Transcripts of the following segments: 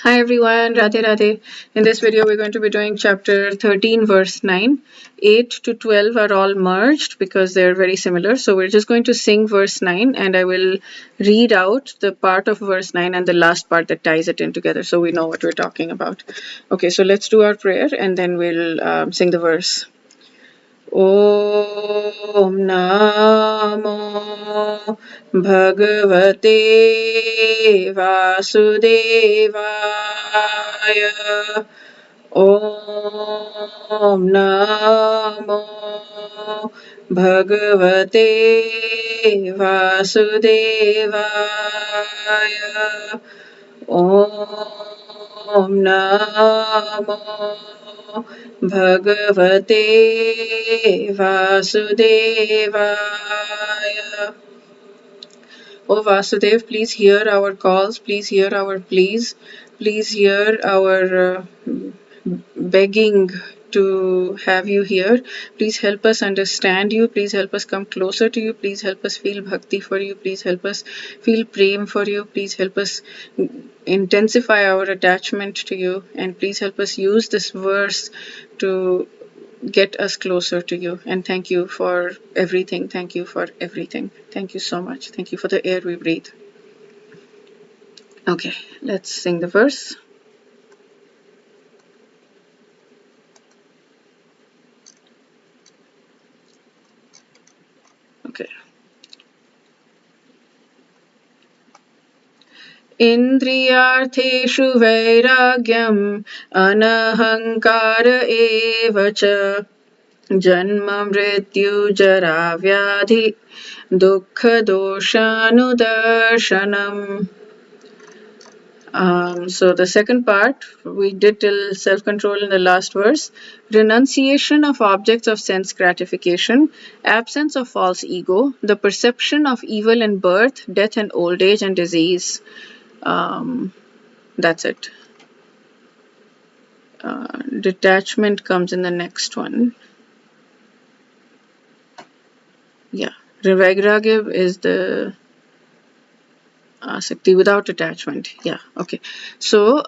Hi everyone, Radhe Radhe. In this video, we're going to be doing chapter 13, verse 9. 8 to 12 are all merged because they're very similar. So we're just going to sing verse 9 and I will read out the part of verse 9 and the last part that ties it in together so we know what we're talking about. Okay, so let's do our prayer and then we'll sing the verse. ॐ नमो भगवते वासुदेवाय ॐ नमो भगवते वासुदेवाय ॐ नमो भगवते वासुदेवाय. Oh Vasudev, please hear our calls, please hear our pleas, please hear our begging to have you here. Please help us understand you, please help us come closer to you, please help us feel bhakti for you, please help us feel prem for you, please help us intensify our attachment to you, and please help us use this verse to get us closer to you. And thank you for everything. Thank you for everything. Thank you so much. Thank you for the air we breathe. Okay, let's sing the verse. Okay. इन्द्रियार्थेषु वैराग्यम् अनहङ्कार एव च जन्म मृत्युजरा व्याधि दुःखदोषानुदर्शनम्. So the second part we did till self-control in the last verse. Renunciation of objects of sense gratification, absence of false ego, the perception of evil in birth, death and old age and disease. That's it. Detachment comes in the next one. Yeah, Vairagya is the Asakti without attachment. Yeah, okay. So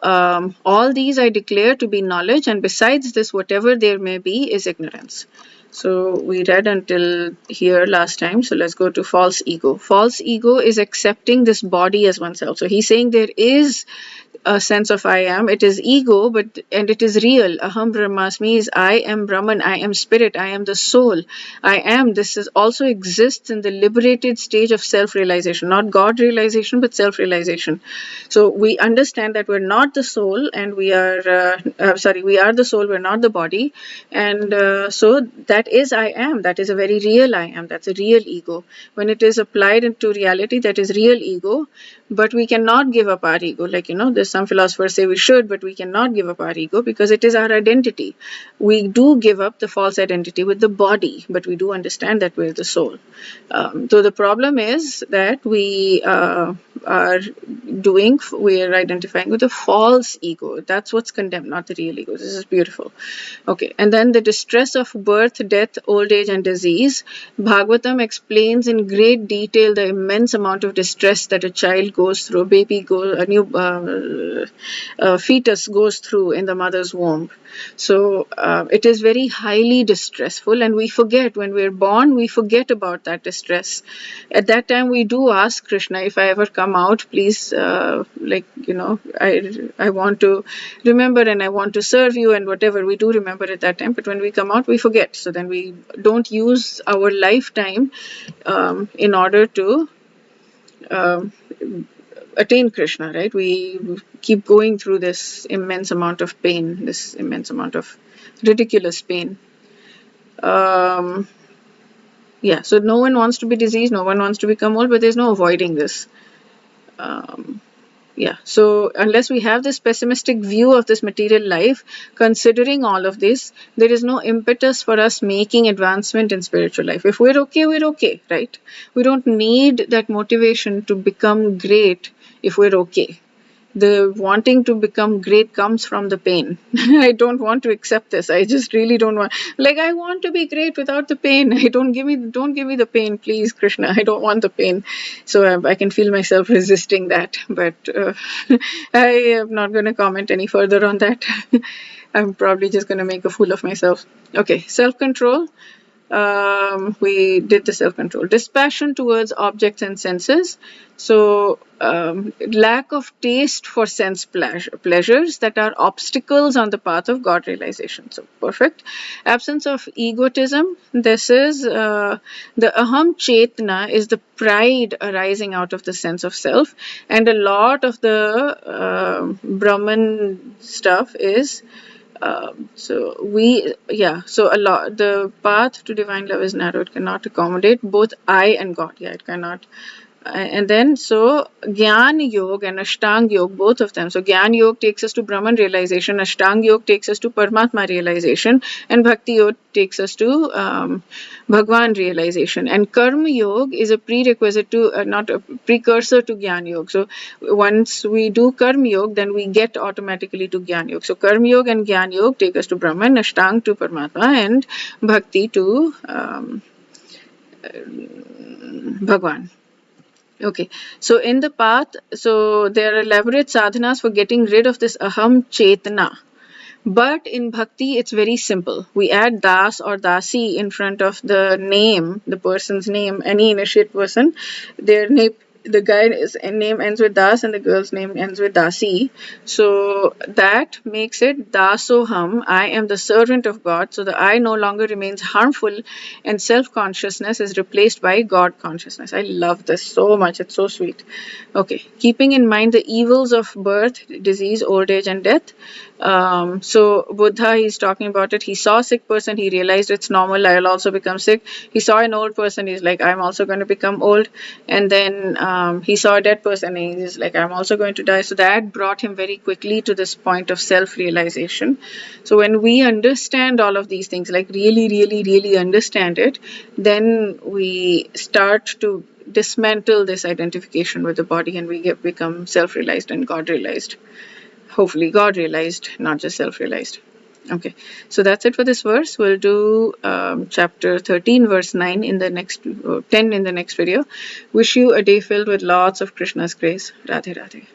all these I declare to be knowledge, and besides this, whatever there may be is ignorance. So we read until here last time. So let's go to false ego. False ego is accepting this body as oneself. So he's saying there is a sense of I am. It is ego, and it is real. Aham Brahmasmi is I am Brahman, I am spirit, I am the soul. I am. This is also exists in the liberated stage of self-realization, not God realization, but self-realization. So we understand that we're not the soul, and we are we are the soul. We're not the body, and so that is I am. That is a very real I am. That's a real ego. When it is applied into reality, that is real ego. But we cannot give up our ego. Like, there's some philosophers say we should, but we cannot give up our ego because it is our identity. We do give up the false identity with the body, but we do understand that we're the soul. So the problem is that we are identifying with a false ego. That's what's condemned, not the real ego. This is beautiful. Okay, and then the distress of birth, death, old age, and disease. Bhagavatam explains in great detail the immense amount of distress that a child goes through, a new fetus goes through in the mother's womb. So it is very highly distressful, and we forget when we're born, we forget about that distress. At that time, we do ask Krishna, if I ever come out, please, I want to remember and I want to serve you and whatever. We do remember at that time, but when we come out, we forget. So then we don't use our lifetime in order to attain Krishna, right? We keep going through this immense amount of pain, this immense amount of ridiculous pain. Yeah, so no one wants to be diseased, no one wants to become old, but there's no avoiding this. Yeah, so unless we have this pessimistic view of this material life, considering all of this, there is no impetus for us making advancement in spiritual life. If we're okay, right? We don't need that motivation to become great if we're okay. the wanting to become great comes from the pain. I don't want to accept this. I just really don't want, like, I want to be great without the pain. I don't give me the pain, please, Krishna. I don't want the pain. So I can feel myself resisting that, but I am not going to comment any further on that. I'm probably just going to make a fool of myself. Okay, self-control. We did the self-control. Dispassion towards objects and senses. So lack of taste for sense pleasures that are obstacles on the path of God realization. So perfect. Absence of egotism. This is the aham chetna is the pride arising out of the sense of self, and a lot of the Brahman stuff is so a lot, the path to divine love is narrow. It cannot accommodate both I and God. Yeah, it cannot. And then so Gyan Yoga and Ashtang Yoga, both of them. So Gyan Yoga takes us to Brahman realization, Ashtang Yoga takes us to Paramatma realization, and Bhakti Yoga takes us to Bhagwan realization. And Karma Yoga is a prerequisite to, not a precursor to Gyan Yoga. So once we do Karma Yoga, then we get automatically to Gyan Yoga. So Karma Yoga and Gyan Yoga take us to Brahman, Ashtang to Paramatma, and Bhakti to Bhagwan. Okay, so in the path, so there are elaborate sadhanas for getting rid of this aham chetana. But in bhakti, it's very simple. We add das or dasi in front of the name, the person's name, any initiate person, their name. The guy's name ends with das and the girl's name ends with dasi. So that makes it dasoham. I am the servant of God. So the I no longer remains harmful, and self-consciousness is replaced by God consciousness. I love this so much. It's so sweet. Okay, keeping in mind the evils of birth, disease, old age, and death. So Buddha, he's talking about it. He saw a sick person. He realized it's normal. I'll also become sick. He saw an old person. He's like, I'm also going to become old. And then he saw a dead person. And he's like, I'm also going to die. So that brought him very quickly to this point of self-realization. So when we understand all of these things, like really, really, really understand it, then we start to dismantle this identification with the body, and we become self-realized and God-realized. Hopefully God realized, not just self-realized. Okay, so that's it for this verse. We'll do chapter 13 verse 9 in the next 10 in the next video. Wish you a day filled with lots of Krishna's grace. Radhe Radhe.